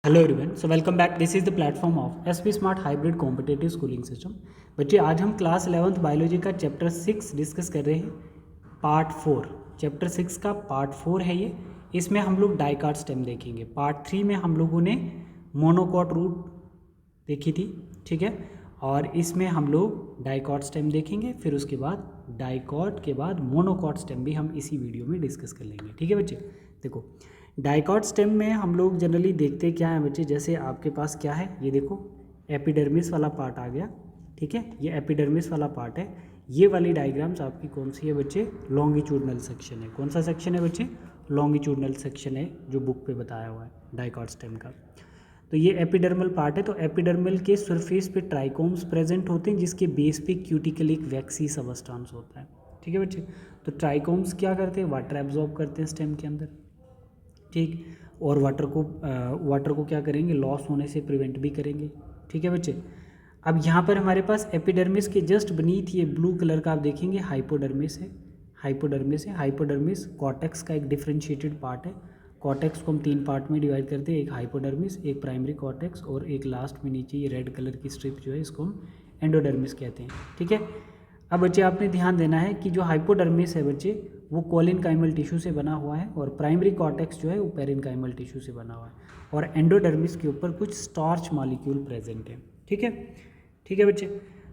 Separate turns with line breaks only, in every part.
Hello everyone, so welcome back. This is the platform of SP smart hybrid competitive schooling system. बच्चे, आज हम class 11th biology का chapter 6 discuss कर रहे हैं, पार्ट 4। चैप्टर 6 का पार्ट 4 है ये। इसमें हम लोग डाइकाट स्टेम देखेंगे। पार्ट 3 में हम लोगों ने मोनोकॉट रूट देखी थी, ठीक है, और इसमें हम लोग डाइकॉट स्टेम देखेंगे। फिर उसके बाद डाइकॉट के बाद मोनोकॉट स्टेम भी हम इसी वीडियो में डिस्कस कर लेंगे, ठीक है बच्चे। देखो, डाइकॉट स्टेम में हम लोग जनरली देखते क्या है बच्चे, जैसे आपके पास क्या है, ये देखो एपिडर्मिस वाला पार्ट आ गया, ठीक है, ये एपिडर्मिस वाला पार्ट है। ये वाली डायग्राम्स आपकी कौन सी है बच्चे? लॉन्गिट्यूडनल सेक्शन है। कौन सा सेक्शन है बच्चे? लॉन्गिट्यूडनल सेक्शन है, जो बुक पे बताया हुआ है डाइकॉट स्टेम का। तो ये एपिडर्मल पार्ट है। तो एपिडर्मल के सरफेस पे ट्राइकोम्स प्रेजेंट होते हैं, जिसके बेस पे क्यूटिकल एक वैक्सी सबस्टांस होता है, ठीक है बच्चे। तो ट्राइकोम्स क्या करते हैं? वाटर एब्जॉर्ब करते हैं स्टेम के अंदर, ठीक, और वाटर को क्या करेंगे? लॉस होने से प्रिवेंट भी करेंगे, ठीक है बच्चे। अब यहाँ पर हमारे पास एपिडर्मिस के जस्ट beneath ये ब्लू कलर का आप देखेंगे हाइपोडर्मिस है। हाइपोडर्मिस कॉर्टेक्स का एक डिफ्रेंशिएटेड पार्ट है। कॉर्टेक्स को हम 3 पार्ट में डिवाइड करते हैं, एक हाइपोडर्मिस, एक प्राइमरी कॉर्टेक्स, और एक लास्ट में नीचे ये रेड कलर की स्ट्रिप जो है, इसको हम एंडोडर्मिस कहते हैं, ठीक है। अब बच्चे आपने ध्यान देना है कि जो हाइपोडर्मिस है बच्चे, वो कोलिनकाइमल टिश्यू से बना हुआ है, और प्राइमरी कॉर्टेक्स जो है वो पेरिनकाइमल टिश्यू से बना हुआ है, और एंडोडर्मिस के ऊपर कुछ स्टार्च मॉलिक्यूल प्रेजेंट है, ठीक है, ठीक है बच्चे।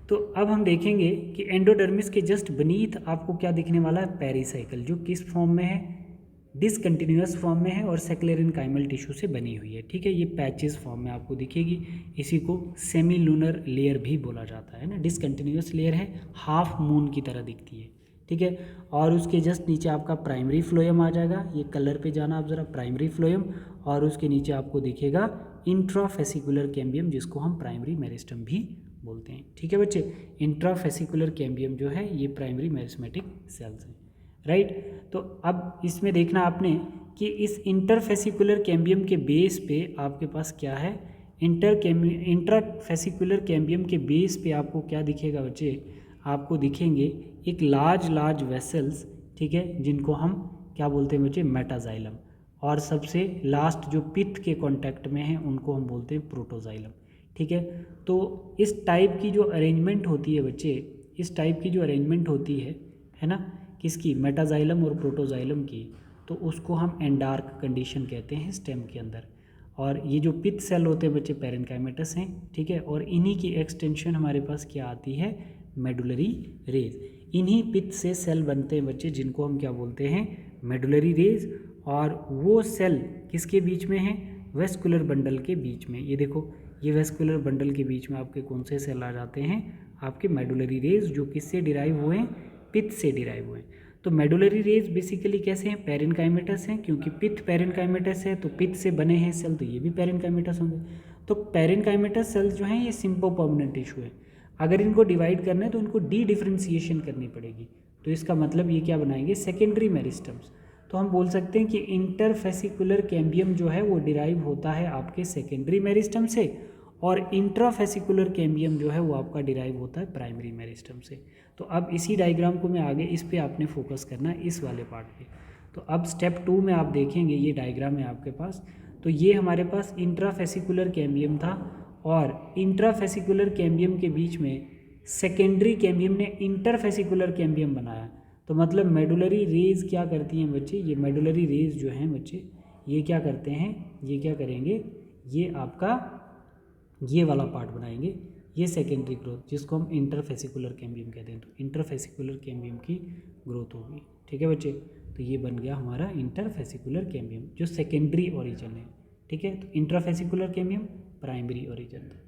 तो अब हम देखेंगे कि एंडोडर्मिस के जस्ट beneath आपको क्या दिखने वाला है? पेरिसाइकिल, जो किस फॉर्म में है? डिसकंटिन्यूअस फॉर्म में है, और सेक्लेरिनकाइमल टिश्यू से बनी हुई है, ठीक है। ये पैचेस फॉर्म में आपको दिखेगी। इसी को सेमी लूनर लेयर भी बोला जाता है ना। डिसकंटिन्यूअस लेयर है, हाफ मून की तरह दिखती है, ठीक है। और उसके जस्ट नीचे आपका प्राइमरी फ्लोएम आ जाएगा। ये कलर पे जाना आप ज़रा, प्राइमरी फ्लोएम, और उसके नीचे आपको दिखेगा इंट्राफेसिकुलर कैम्बियम, जिसको हम प्राइमरी मेरिस्टम भी बोलते हैं, ठीक है बच्चे। इंट्राफेसिकुलर कैम्बियम जो है ये प्राइमरी मेरिस्मेटिक सेल्स हैं, राइट। तो अब इसमें देखना आपने कि इस इंटरफेसिकुलर कैम्बियम के बेस पे आपके पास क्या है? इंट्राफेसिकुलर कैम्बियम के बेस पे आपको क्या दिखेगा बच्चे? आपको दिखेंगे एक लार्ज वेसल्स, ठीक है, जिनको हम क्या बोलते हैं बच्चे? मेटाजाइलम। और सबसे लास्ट जो पित्त के कांटेक्ट में है उनको हम बोलते हैं प्रोटोजाइलम, ठीक है। तो इस टाइप की जो अरेंजमेंट होती है बच्चे, इस टाइप की जो अरेंजमेंट होती है ना, किसकी? मेटाजाइलम और प्रोटोजाइलम की, तो उसको हम एंडार्क कंडीशन कहते हैं स्टेम के अंदर। और ये जो पित्त सेल होते हैं बच्चे, पेरेनकाइमेटस हैं, ठीक है, और इन्हीं की एक्सटेंशन हमारे पास क्या आती है? Medullary rays. इन्हीं पित्त से सेल बनते हैं बच्चे, जिनको हम क्या बोलते हैं? Medullary rays. और वो सेल किसके बीच में है? वेस्कुलर बंडल के बीच में। ये देखो, ये वेस्कुलर बंडल के बीच में आपके कौन से सेल आ जाते हैं? आपके मेडुलरी रेज, जो किससे डिराइव हुए हैं? पित्त से डिराइव हुए हैं। तो मेडुलरी रेज बेसिकली कैसे हैं? पेरेनकाइमेटस हैं, क्योंकि पित्त पेरेनकाइमेटस है, तो पित्त से बने हैं सेल, तो ये भी पेरेनकाइमेटस होंगे। तो पेरेनकाइमेटस सेल्स जो हैं ये सिंपोपर्मनेंट टिश्यू है। अगर इनको डिवाइड करना है तो इनको डी डिफ्रेंसिएशन करनी पड़ेगी। तो इसका मतलब ये क्या बनाएंगे? Secondary meristems. तो हम बोल सकते हैं कि इंटरफेसिकुलर कैम्बियम जो है वो डिराइव होता है आपके सेकेंडरी मेरिस्टम से, और इंट्राफेसिकुलर कैम्बियम जो है वो आपका डिराइव होता है प्राइमरी मेरिस्टम से। तो अब इसी डायग्राम को मैं आगे इस पे आपने फोकस करना है, इस वाले पार्ट पे। तो अब स्टेप 2 में आप देखेंगे, ये डायग्राम है आपके पास। तो ये हमारे पास इंट्राफेसिकुलर कैम्बियम था, और इंट्राफेसिकुलर कैम्बियम के बीच में सेकेंडरी कैम्बियम ने इंटरफेसिकुलर कैम्बियम बनाया। तो मतलब मेडुलरी रेज क्या करती हैं बच्चे? ये मेडुलरी रेज जो हैं बच्चे, ये क्या करते हैं? ये क्या करेंगे? ये आपका ये वाला पार्ट बनाएंगे, ये सेकेंडरी ग्रोथ, जिसको हम इंटरफेसिकुलर कैम्बियम कहते हैं। तो इंटरफेसिकुलर कैम्बियम की ग्रोथ होगी, ठीक है बच्चे। तो ये बन गया हमारा इंटरफेसिकुलर कैम्बियम, जो सेकेंडरी ओरिजिन है, ठीक है। तो इंट्राफेसिकुलर कैम्बियम प्राइमरी ओरिजिन था,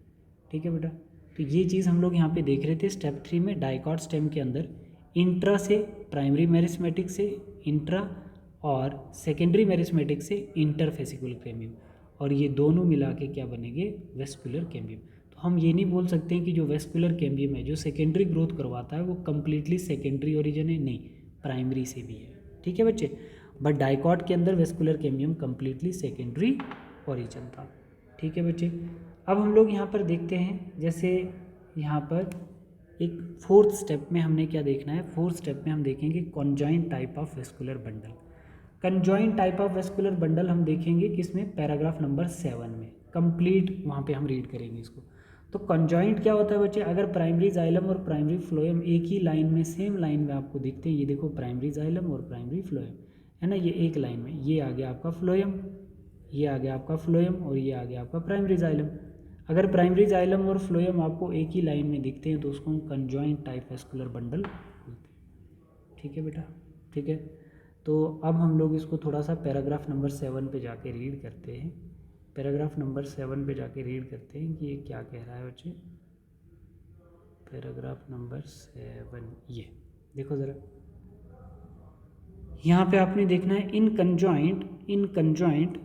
ठीक है बेटा। तो ये चीज़ हम लोग यहाँ पे देख रहे थे स्टेप 3 में, डाइकॉट स्टेम के अंदर इंट्रा से प्राइमरी मेरिस्मेटिक से इंट्रा, और सेकेंडरी मेरिस्मेटिक से इंटरफेसिकुलर कैम्बियम, और ये दोनों मिला के क्या बनेंगे? Vascular cambium. तो हम ये नहीं बोल सकते हैं कि जो वेस्कुलर कैम्बियम है, जो सेकेंडरी ग्रोथ करवाता है, वो कम्प्लीटली सेकेंडरी ओरिजिन है, नहीं, प्राइमरी से भी है, ठीक है बच्चे। बट डाइकॉट के अंदर vascular cambium completely secondary origin था, ठीक है बच्चे। अब हम लोग यहाँ पर देखते हैं, जैसे यहाँ पर एक 4th स्टेप में हमने क्या देखना है? 4th स्टेप में हम देखेंगे conjoint type of vascular bundle. Conjoint type of vascular bundle हम देखेंगे किसमें, पैराग्राफ नंबर 7 में, कंप्लीट वहाँ पे हम रीड करेंगे इसको। तो कंजॉइंट क्या होता है बच्चे, अगर प्राइमरी जाइलम और प्राइमरी फ्लोएम एक ही लाइन में, सेम लाइन में आपको दिखते हैं, ये देखो प्राइमरी जाइलम और प्राइमरी फ्लोएम है ना, ये एक लाइन में, ये आ गया आपका फ्लोएम, ये आ गया आपका फ्लोएम और ये आ गया आपका प्राइमरी जाइलम। अगर प्राइमरी जाइलम और फ्लोएम आपको एक ही लाइन में दिखते हैं तो उसको हम कंजॉइंट टाइप वेस्कुलर बंडल बोलते हैं। ठीक है बेटा, ठीक है। तो अब हम लोग इसको थोड़ा सा पैराग्राफ नंबर 7 पे जाके रीड करते हैं। पैराग्राफ नंबर 7 पे जाके रीड करते हैं कि ये क्या कह रहा है बच्चे। पैराग्राफ नंबर 7, ये देखो ज़रा, यहाँ पे आपने देखना है, in conjoint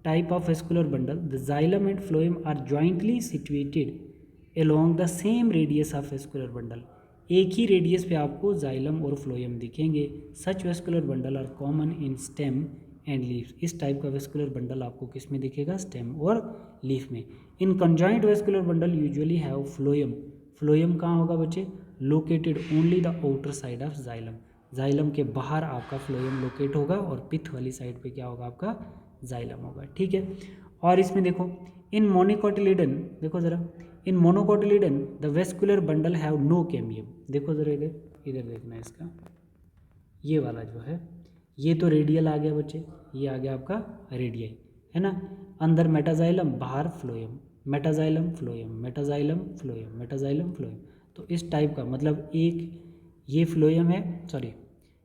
type of vascular bundle the xylem and phloem are jointly situated along the same radius of vascular bundle. एक ही रेडियस पे आपको जाइलम और फ्लोएम दिखेंगे। Such vascular bundle are common in stem and leaves. इस type का vascular bundle आपको किस में दिखेगा, स्टेम और लीफ में। In conjoint vascular bundle usually have phloem. Phloem कहाँ होगा बच्चे, located only the outer side of xylem. Xylem के बाहर आपका फ्लोएम लोकेट होगा और पिथ वाली साइड पे क्या होगा, आपका जाइलम होगा। ठीक है। और इसमें देखो, इन मोनोकोटिलिडन, देखो ज़रा, in monocotyledon the vascular bundle have no cambium. देखो ज़रा इधर, इधर देखना है इसका, ये वाला जो है, ये तो रेडियल आ गया बच्चे, ये आ गया आपका रेडियल है ना। अंदर मेटाजाइलम, बाहर phloem, metaxylem phloem, metaxylem phloem, metaxylem phloem. तो इस टाइप का मतलब एक ये फ्लोएम है, सॉरी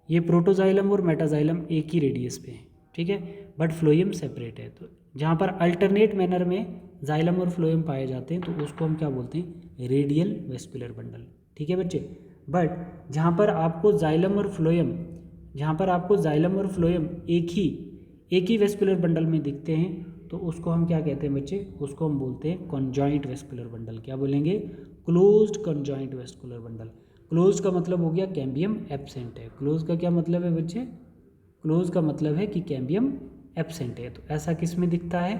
ये प्रोटोजाइलम और मेटाजाइलम एक ही रेडियस पे है, ठीक है, बट फ्लोएम सेपरेट है। तो जहाँ पर अल्टरनेट मैनर में जाइलम और फ्लोएम पाए जाते हैं तो उसको हम क्या बोलते हैं, रेडियल वेस्कुलर बंडल। ठीक है बच्चे। बट जहाँ पर आपको जाइलम और फ्लोएम, जहाँ पर आपको जाइलम और फ्लोएम एक ही वेस्कुलर बंडल में दिखते हैं तो उसको हम क्या कहते हैं बच्चे, उसको हम बोलते हैं कॉन्जॉइंट वेस्कुलर बंडल। क्या बोलेंगे, closed conjoint vascular bundle. Close का मतलब हो गया कैम्बियम एब्सेंट है। क्लोज का क्या मतलब है बच्चे, क्लोज का मतलब है कि कैम्बियम एब्सेंट है। तो ऐसा किस में दिखता है,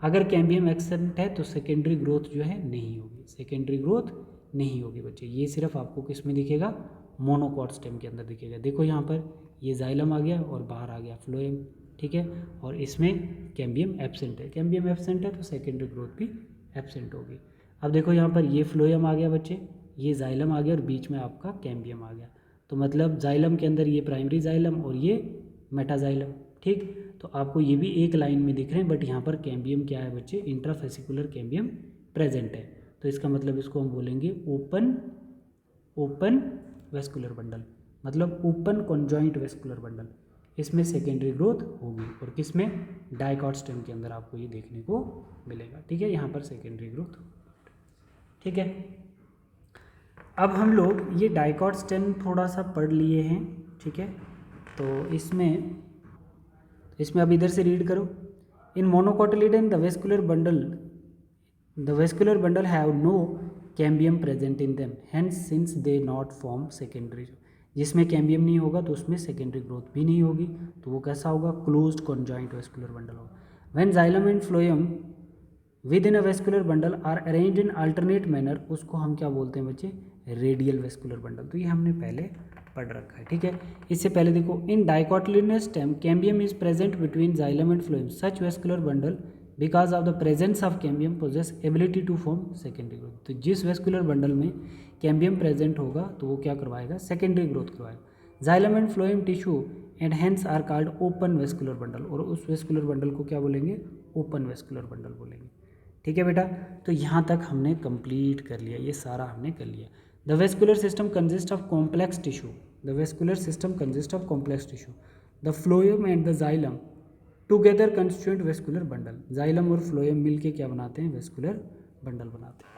अगर कैम्बियम एब्सेंट है तो सेकेंडरी ग्रोथ जो है नहीं होगी, सेकेंडरी ग्रोथ नहीं होगी बच्चे। ये सिर्फ आपको किस में दिखेगा, मोनोकॉट स्टेम के अंदर दिखेगा। देखो यहाँ पर ये जाइलम आ गया और बाहर आ गया फ्लोएम, ठीक है, और इसमें कैम्बियम एब्सेंट है। कैम्बियम एब्सेंट है तो सेकेंडरी ग्रोथ भी एब्सेंट होगी। अब देखो यहाँ पर ये फ्लोएम आ गया बच्चे, ये जाइलम आ गया और बीच में आपका कैम्बियम आ गया। तो मतलब जाइलम के अंदर ये प्राइमरी जाइलम और ये मेटाजाइलम, ठीक। तो आपको ये भी एक लाइन में दिख रहे हैं, बट यहाँ पर कैम्बियम क्या है बच्चे, इंट्राफेसिकुलर कैम्बियम प्रेजेंट है। तो इसका मतलब इसको हम बोलेंगे ओपन वेस्कुलर बंडल, मतलब ओपन कॉन्जॉइंट वेस्कुलर बंडल। इसमें सेकेंडरी ग्रोथ होगी और किसमें, डाइकॉट स्टेम के अंदर आपको ये देखने को मिलेगा। ठीक है, यहाँ पर सेकेंडरी ग्रोथ, ठीक है। अब हम लोग ये डाइकॉट स्टेम थोड़ा सा पढ़ लिए हैं, ठीक है। तो इसमें अब इधर से रीड करो। In monocotyledon the vascular bundle have no cambium present in them, hence since they not form secondary. जिसमें कैम्बियम नहीं होगा तो उसमें सेकेंडरी ग्रोथ भी नहीं होगी, तो वो कैसा होगा, क्लोज्ड कॉन्जॉइंट वेस्कुलर बंडल होगा। When xylem and phloem within a vascular bundle are arranged in alternate manner, उसको हम क्या बोलते हैं बच्चे, रेडियल वेस्कुलर बंडल। तो ये हमने पहले पढ़ रखा है, ठीक है। इससे पहले देखो, in dicotyledonous stem cambium is present between xylem and phloem. Such vascular bundle because of the presence of cambium possess ability to form secondary growth. तो जिस वेस्कुलर बंडल में कैम्बियम प्रेजेंट होगा तो वो क्या करवाएगा, सेकेंडरी ग्रोथ करवाएगा। Xylem and phloem tissue and hence are called open vascular bundle, और उस वेस्कुलर बंडल को क्या बोलेंगे, ओपन वेस्कुलर बंडल बोलेंगे। ठीक है बेटा, तो यहाँ तक हमने कंप्लीट कर लिया, ये सारा हमने कर लिया। The vascular system consist of complex tissue, the vascular system consist of complex tissue, the phloem and the xylem together constitute vascular bundle. Xylem और फ्लोएम मिलके क्या बनाते हैं, वेस्कुलर बंडल बनाते हैं।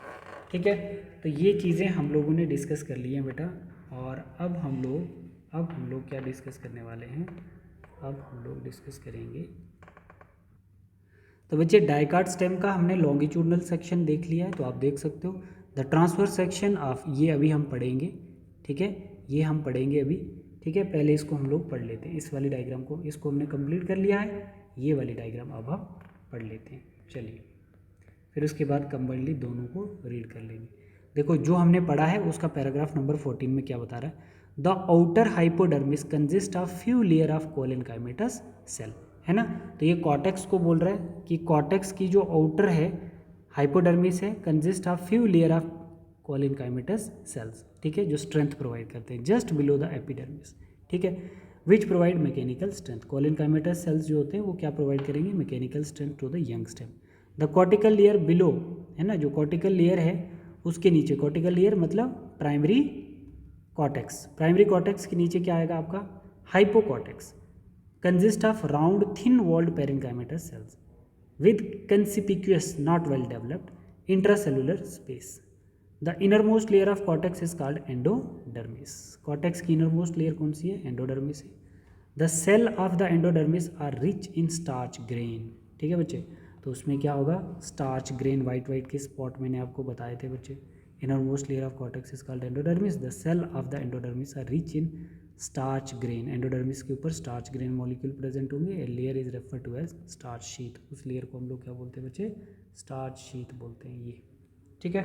ठीक है, तो ये चीज़ें हम लोगों ने डिस्कस कर ली हैं बेटा। और अब हम लोग क्या डिस्कस करने वाले हैं, अब हम लोग डिस्कस करेंगे। तो बच्चे डाइकॉट स्टेम का हमने लॉन्गिट्यूडनल सेक्शन देख लिया है, तो आप देख सकते हो द ट्रांसवर्स सेक्शन ऑफ, ये अभी हम पढ़ेंगे, ठीक है, ये हम पढ़ेंगे अभी, ठीक है। पहले इसको हम लोग पढ़ लेते हैं, इस वाली डायग्राम को, इसको हमने कंप्लीट कर लिया है, ये वाली डायग्राम अब हम पढ़ लेते हैं। चलिए, फिर उसके बाद कंबाइनली दोनों को रीड कर लेंगे। देखो जो हमने पढ़ा है उसका पैराग्राफ नंबर 14 में क्या बता रहा है, the outer hypodermis consist of few layer of collenchymatous cell, है ना। तो ये कॉर्टेक्स को बोल रहा है कि कॉर्टेक्स की जो आउटर है हाइपोडर्मिस है consist of few layer of collenchymatous cells, ठीक है, जो स्ट्रेंथ प्रोवाइड करते हैं जस्ट बिलो द एपिडर्मिस, ठीक है, which provide mechanical strength. Collenchymatous cells जो होते हैं वो क्या प्रोवाइड करेंगे, mechanical strength to the young stem. The cortical layer below, है ना, जो कॉर्टिकल लेयर है उसके नीचे, कॉर्टिकल लेयर मतलब प्राइमरी कॉर्टेक्स, प्राइमरी कॉर्टेक्स के नीचे क्या आएगा आपका, hypocortex, consist of round thin walled parenchymatous cells with conspicuous not well developed intracellular space. The innermost layer of cortex is called endodermis. cortex की innermost layer कौन सी है, endodermis है. The cell of the endodermis are rich in starch grain, ठीक है बच्चे। तो उसमें क्या होगा, starch grain, white white के spot मैंने आपको बताए थे बच्चे। innermost layer of cortex is called endodermis. The cell of the endodermis are rich in starch grain, endodermis के ऊपर स्टार्च ग्रेन मॉलिक्यूल प्रेजेंट होंगे, layer is refer to as starch sheet, उस लेयर को हम लोग क्या बोलते हैं बच्चे, स्टार्च शीट बोलते हैं ये, ठीक है।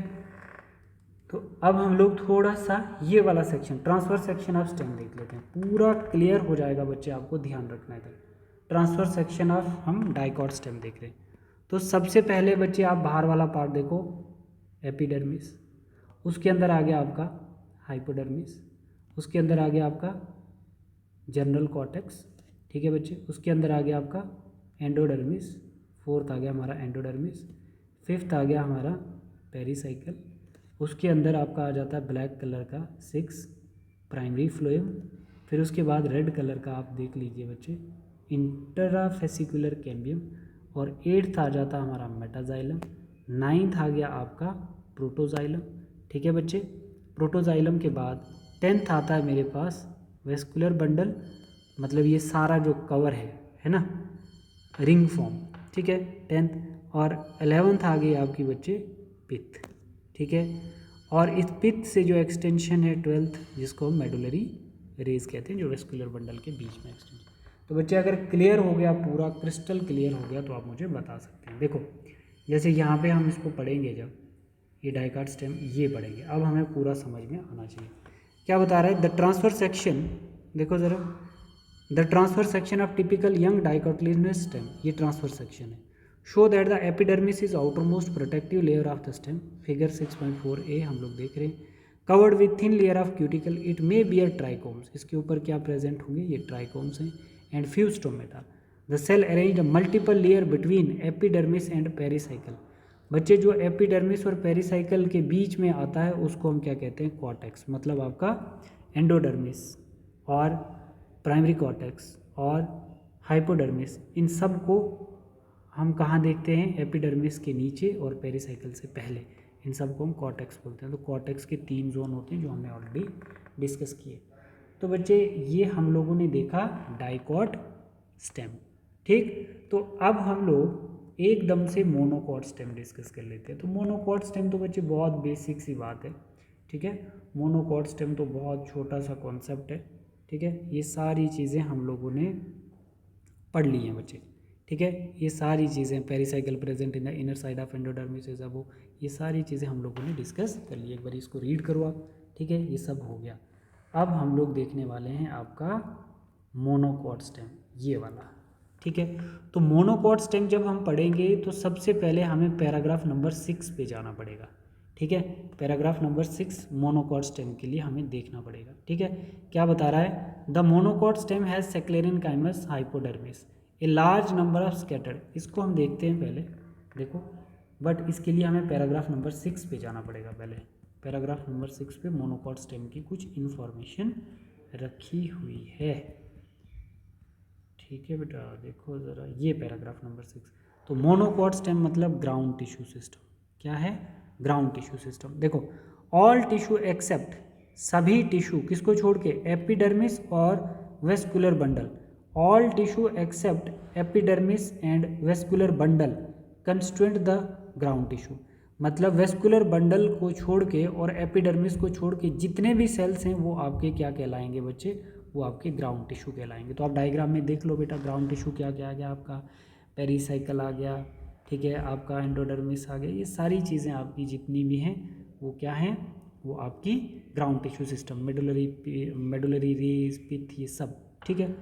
तो अब हम लोग थोड़ा सा ये वाला section transfer section of stem देख लेते हैं, पूरा क्लियर हो जाएगा बच्चे, आपको ध्यान रखना है। ट्रांसफर सेक्शन ऑफ हम डाइकॉट स्टेम देख रहे हैं। तो सबसे पहले बच्चे आप बाहर वाला पार्ट देखो, एपिडर्मिस, उसके अंदर आ गया आपका हाइपोडर्मिस, उसके अंदर आ गया आपका जनरल कॉर्टेक्स, ठीक है बच्चे, उसके अंदर आ गया आपका एंडोडर्मिस, फोर्थ आ गया हमारा एंडोडर्मिस, फिफ्थ आ गया हमारा पेरिसाइकल, उसके अंदर आपका आ जाता है ब्लैक कलर का 6 प्राइमरी फ्लोएम, फिर उसके बाद रेड कलर का आप देख लीजिए बच्चे इंटराफेसिकुलर कैम्बियम, और 8th आ जाता हमारा मेटाजाइलम, 9th आ गया आपका प्रोटोजाइलम, ठीक है बच्चे। प्रोटोजाइलम के बाद 10th आता है मेरे पास वेस्कुलर बंडल, मतलब ये सारा जो कवर है ना, रिंग फॉर्म, ठीक है 10th, और 11th आ गई आपकी बच्चे पित्त, ठीक है, और इस पित्त से जो एक्सटेंशन है 12th, जिसको हम मेडुलरी रेज कहते हैं, जो वेस्कुलर बंडल के बीच में एक्सटेंशन। तो बच्चे अगर क्लियर हो गया, पूरा क्रिस्टल क्लियर हो गया, तो आप मुझे बता सकते हैं। देखो जैसे यहाँ पे हम इसको पढ़ेंगे, जब ये डाइकॉट स्टेम ये पढ़ेंगे, अब हमें पूरा समझ में आना चाहिए। क्या बता रहा है, द ट्रांसफर सेक्शन, देखो ज़रा, the transfer section of typical young dicotyledonous stem, ये ट्रांसफर सेक्शन है। Show that the epidermis is outer most protective layer of the stem, figure 6.4a हम लोग देख रहे हैं। Covered with thin layer of cuticle, it may bear trichomes, इसके ऊपर क्या प्रेजेंट होंगे, ये ट्राइकोम्स हैं, and few stomata. The cell arranged multiple layer between epidermis and pericycle, बच्चे जो एपिडर्मिस और पेरिसाइकल के बीच में आता है उसको हम क्या कहते हैं, कॉर्टेक्स, मतलब आपका एंडोडर्मिस और प्राइमरी कॉर्टेक्स और हाइपोडर्मिस, इन सब को हम कहाँ देखते हैं, एपिडर्मिस के नीचे और पेरिसाइकल से पहले, इन सब को हम कॉर्टेक्स बोलते हैं। तो कॉर्टेक्स के 3 जोन होते हैं जो हमने ऑलरेडी डिस्कस किए। तो बच्चे ये हम लोगों ने देखा डाइकॉट स्टेम, ठीक। तो अब हम लोग एकदम से मोनोकॉट स्टेम डिस्कस कर लेते हैं। तो मोनोकॉट स्टेम तो बच्चे बहुत बेसिक सी बात है, ठीक है, मोनोकॉट स्टेम तो बहुत छोटा सा कॉन्सेप्ट है, ठीक है। ये सारी चीज़ें हम लोगों ने पढ़ ली हैं बच्चे, ठीक है, ये सारी चीज़ें, pericycle present in the inner side of endodermis is above, ये सारी चीज़ें हम लोगों ने डिस्कस कर ली। एक बार इसको रीड करो आप, ठीक है, ये सब हो गया। अब हम लोग देखने वाले हैं आपका मोनोकॉट स्टेम, ये वाला, ठीक है। तो मोनोकॉट स्टेम जब हम पढ़ेंगे तो सबसे पहले हमें पैराग्राफ नंबर 6 पे जाना पड़ेगा, ठीक है। पैराग्राफ नंबर 6 मोनोकॉट स्टेम के लिए हमें देखना पड़ेगा, ठीक है। क्या बता रहा है, the monocot stem has sclerenchymatous hypodermis, a large number of scattered, इसको हम देखते हैं पहले, देखो, बट इसके लिए हमें पैराग्राफ नंबर 6 पे जाना पड़ेगा पहले। पैराग्राफ नंबर 6 पे मोनोकॉट स्टेम की कुछ इन्फॉर्मेशन रखी हुई है, ठीक है बेटा। देखो ज़रा ये पैराग्राफ नंबर 6, तो मोनोकॉट स्टेम मतलब ग्राउंड टिश्यू सिस्टम, क्या है, ग्राउंड टिश्यू सिस्टम। देखो ऑल टिश्यू एक्सेप्ट, सभी टिश्यू, किसको छोड़ के, एपिडर्मिस और vascular bundle, all tissue except epidermis and vascular bundle constituent the ground tissue, मतलब वेस्कुलर बंडल को छोड़ के और एपिडर्मिस को छोड़ के जितने भी सेल्स हैं वो आपके क्या कहलाएंगे बच्चे, वो आपके ग्राउंड टिश्यू कहलाएंगे। तो आप डायग्राम में देख लो बेटा, ग्राउंड टिश्यू क्या क्या आ गया आपका, पेरिसाइकल आ गया, ठीक है, आपका एंडोडर्मिस आ गया, ये सारी चीज़ें आपकी जितनी भी हैं वो क्या हैं, वो आपकी ground tissue system, medullary rays, pith, ये सब, ठीक है।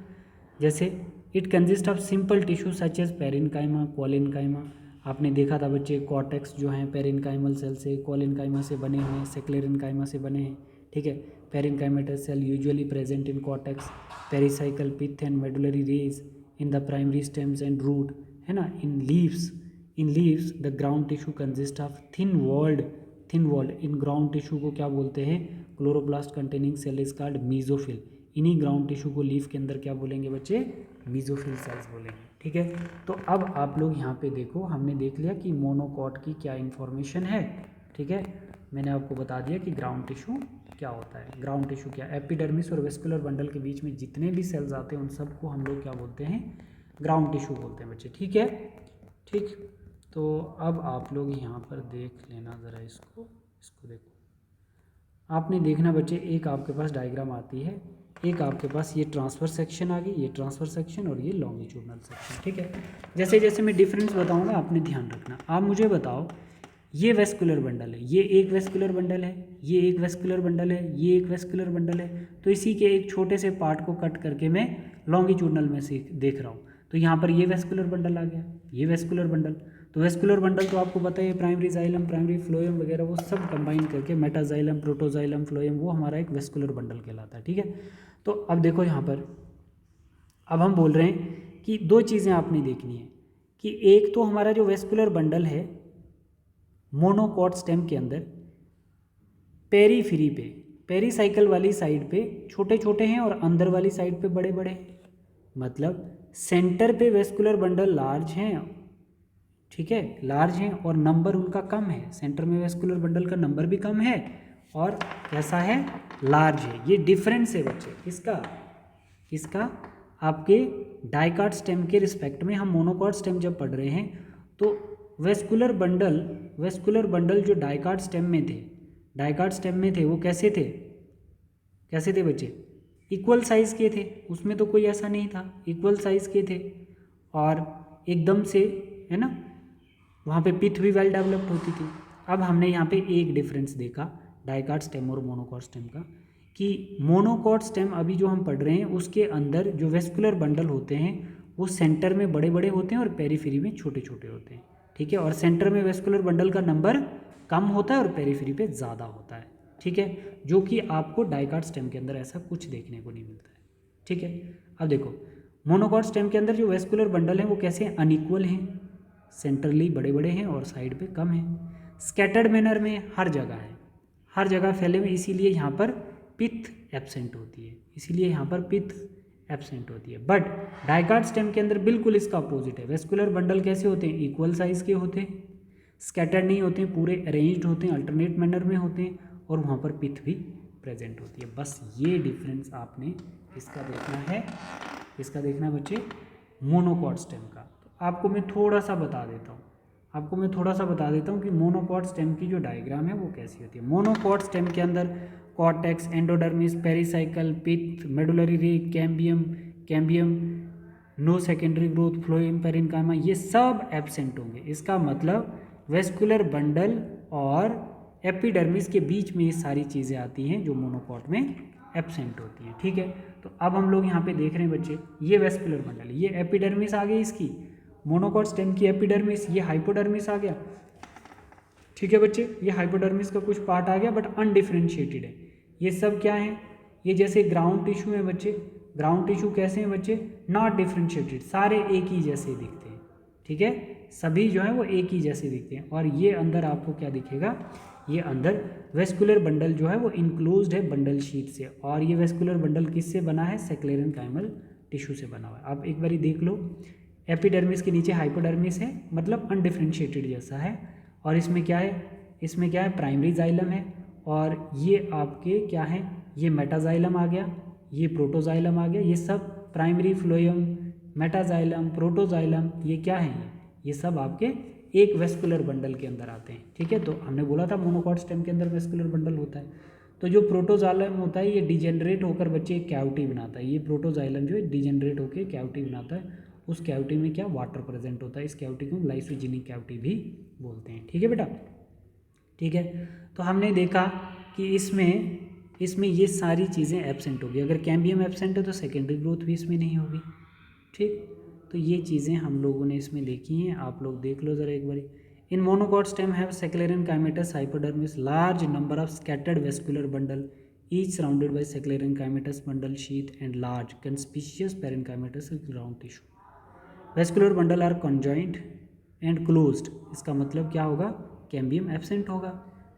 जैसे it consist of simple tissue such as parenchyma, collenchyma. आपने देखा था बच्चे, कॉर्टेक्स जो हैं पेरेन्काइमल सेल से, कोलिनकाइमा से बने हुए हैं, सेक्लेरेनकाइमा से बने हैं, ठीक है। Parenchymatous cell usually present in cortex, pericycle, pith and medullary rays in the primary stems and root, है ना। In leaves the ground tissue consist of thin walled, इन ग्राउंड टिश्यू को क्या बोलते हैं, chloroplast containing cell is called mesophyll. इन्हीं ground tissue को leaf के अंदर क्या बोलेंगे बच्चे, मीजोफिल सेल्स बोलेंगे, ठीक है। तो अब आप लोग यहाँ पे देखो, हमने देख लिया कि मोनोकॉट की क्या इन्फॉर्मेशन है, ठीक है। मैंने आपको बता दिया कि ग्राउंड टिश्यू क्या होता है। ग्राउंड टिश्यू क्या, एपिडर्मिस और वेस्कुलर बंडल के बीच में जितने भी सेल्स आते हैं उन सबको हम लोग क्या बोलते हैं, ग्राउंड टिश्यू बोलते हैं बच्चे, ठीक है। ठीक, तो अब आप लोग यहाँ पर देख लेना ज़रा इसको देखो। आपने देखना बच्चे, एक आपके पास डायग्राम आती है, एक आपके पास ये ट्रांसफर सेक्शन आ गई, ये ट्रांसफर सेक्शन और ये लॉन्गिट्यूडनल सेक्शन, ठीक है। जैसे जैसे मैं डिफरेंस बताऊंगा आपने ध्यान रखना। आप मुझे बताओ, ये वेस्कुलर बंडल है, ये एक वेस्कुलर बंडल है, ये एक वेस्कुलर बंडल है, ये एक वेस्कुलर बंडल है, तो इसी के एक छोटे से पार्ट को कट करके मैं लॉन्गिट्यूडनल में से देख रहा हूँ। तो यहाँ पर ये वेस्कुलर बंडल आ गया, ये वेस्कुलर बंडल। तो वेस्कुलर बंडल तो आपको पता है, प्राइमरी जाइलम, प्राइमरी फ्लोएम वगैरह वो सब कंबाइन करके मेटाजाइलम, प्रोटोजाइलम, फ्लोएम, वो हमारा एक वेस्कुलर बंडल कहलाता है, ठीक है। तो अब देखो यहाँ पर, अब हम बोल रहे हैं कि दो चीज़ें आपने देखनी है कि एक तो हमारा जो वेस्कुलर बंडल है मोनोकॉट स्टेम के अंदर पेरीफ्री पे, पेरीसाइकिल वाली साइड पे छोटे छोटे हैं और अंदर वाली साइड पे बड़े बड़े हैं। मतलब सेंटर पे वेस्कुलर बंडल लार्ज हैं, ठीक है, लार्ज हैं और नंबर उनका कम है। सेंटर में वेस्कुलर बंडल का नंबर भी कम है और कैसा है, लार्ज है। ये डिफरेंस है बच्चे किसका आपके डाइकाट स्टेम के रिस्पेक्ट में। हम मोनोकॉट स्टेम जब पढ़ रहे हैं तो वेस्कुलर बंडल जो डाइकाट स्टेम में थे वो कैसे थे बच्चे, इक्वल साइज़ के थे, उसमें तो कोई ऐसा नहीं था, इक्वल साइज़ के थे और एकदम से, है ना, वहाँ पे पिथ भी वेल डेवलप्ड होती थी। अब हमने यहाँ पे एक डिफरेंस देखा डाइकाट स्टेम और मोनोकॉट स्टेम का, कि मोनोकॉट स्टेम अभी जो हम पढ़ रहे हैं उसके अंदर जो वेस्कुलर बंडल होते हैं वो सेंटर में बड़े बड़े होते हैं और पेरीफ्री में छोटे छोटे होते हैं, ठीक है। और सेंटर में वेस्कुलर बंडल का नंबर कम होता है और पेरीफ्री पे ज़्यादा होता है, ठीक है, जो कि आपको डाइकाट स्टेम के अंदर ऐसा कुछ देखने को नहीं मिलता है, ठीक है। अब देखो, मोनोकॉट स्टेम के अंदर जो वेस्कुलर बंडल हैं वो कैसे अनइक्वल हैं, सेंट्रली बड़े बड़े हैं और साइड पे कम हैं, स्कैटर्ड मैनर में हर जगह फैले हुए, इसीलिए यहाँ पर पिथ एब्सेंट होती है, बट डाइकाट स्टेम के अंदर बिल्कुल इसका अपोजिट है। वेस्कुलर बंडल कैसे होते हैं, इक्वल साइज के होते हैं, स्कैटर्ड नहीं होते हैं, पूरे अरेंज्ड होते हैं, अल्टरनेट मैनर में होते हैं और वहाँ पर पिथ भी प्रेजेंट होती है। बस ये डिफरेंस आपने इसका देखना है बच्चे, मोनोकॉट स्टेम का। आपको मैं थोड़ा सा बता देता हूँ कि मोनोकॉट स्टेम की जो डायग्राम है वो कैसी होती है। मोनोकॉट स्टेम के अंदर cortex, endodermis, pericycle, pith, medullary ray, cambium, no secondary growth, phloem, parenchyma, ये सब एब्सेंट होंगे। इसका मतलब वेस्कुलर बंडल और एपिडर्मिस के बीच में ये सारी चीज़ें आती हैं जो मोनोकॉट में एब्सेंट होती हैं, ठीक है। तो अब हम लोग यहाँ पे देख रहे हैं बच्चे, ये वेस्कुलर बंडल, ये एपिडर्मिस आ गई इसकी, मोनोकॉट स्टेम की एपिडर्मिस, ये हाइपोडर्मिस आ गया, ठीक है बच्चे। ये हाइपोडर्मिस का कुछ पार्ट आ गया बट अनडिफरेंशिएटेड है। ये सब क्या है, ये जैसे ग्राउंड टिश्यू है बच्चे, ग्राउंड टिश्यू कैसे हैं बच्चे, नॉट डिफरेंशिएटेड, सारे एक ही जैसे दिखते हैं, ठीक है, सभी जो है वो एक ही जैसे दिखते हैं। और ये अंदर आपको क्या दिखेगा, ये अंदर वेस्कुलर बंडल जो है वो इनक्लोज्ड है बंडल शीट से, और ये वेस्कुलर बंडल किससे बना है, सेक्लेरेनकाइमल टिश्यू से बना हुआ है। आप एक बारी देख लो, एपिडर्मिस के नीचे हाइपोडर्मिस है, मतलब अनडिफरेंशिएटेड जैसा है। और इसमें क्या है, प्राइमरी जाइलम है, और ये आपके क्या है, ये मेटाजाइलम आ गया, ये प्रोटोजाइलम आ गया, ये सब प्राइमरी फ्लोएम, मेटाजाइलम, प्रोटोजाइलम, ये क्या है, ये सब आपके एक वेस्कुलर बंडल के अंदर आते हैं, ठीक है। तो हमने बोला था मोनोकॉट स्टेम के अंदर वेस्कुलर बंडल होता है। तो जो प्रोटोजाइलम होता है ये डिजेनरेट होकर बच्चे एक कैविटी बनाता है, ये प्रोटोजाइलम जो है डिजेनरेट होकर कैविटी बनाता है, उस कैविटी में क्या, वाटर प्रेजेंट होता है। इस कैविटी को लाइसोजेनिक कैविटी भी बोलते हैं, ठीक है बेटा, ठीक है। तो हमने देखा कि इसमें ये सारी चीज़ें एब्सेंट होगी। अगर कैम्बियम एब्सेंट है तो सेकेंडरी ग्रोथ भी इसमें नहीं होगी। ठीक, तो ये चीज़ें हम लोगों ने इसमें देखी हैं, आप लोग देख लो ज़रा एक बारी। In monocot stem have sclerenchymatous hypodermis large number of scattered vascular bundle each surrounded by sclerenchymatous bundle sheath and large conspicuous parenchymatous ground tissue. Vascular bundle are conjoint and closed, इसका मतलब क्या होगा, cambium absent होगा।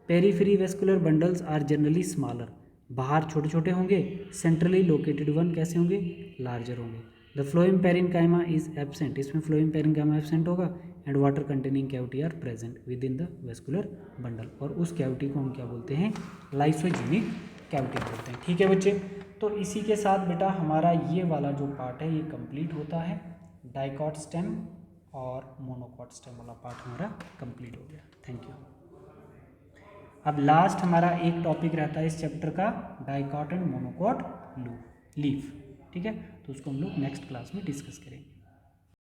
Periphery vascular bundles are generally smaller, बाहर छोटे छोटे होंगे। Centrally located one कैसे होंगे, लार्जर होंगे। The phloem parenchyma is absent, इसमें फ्लोएम पेरेन्काइमा एब्सेंट होगा। And water containing cavity are present within the vascular bundle, और उस कैविटी को हम क्या बोलते हैं, लाइसोजेनिक कैविटी बोलते हैं। ठीक है बच्चे, तो इसी के साथ बेटा हमारा ये वाला जो पार्ट है ये कंप्लीट होता है। डाइकॉट स्टेम और मोनोकॉट स्टेम वाला पार्ट हमारा कंप्लीट हो गया। Thank you. अब लास्ट हमारा एक टॉपिक रहता है इस चैप्टर का, डाइकॉट एंड मोनोकॉट लीफ। ठीक है, तो उसको हम लोग नेक्स्ट क्लास में डिस्कस करेंगे।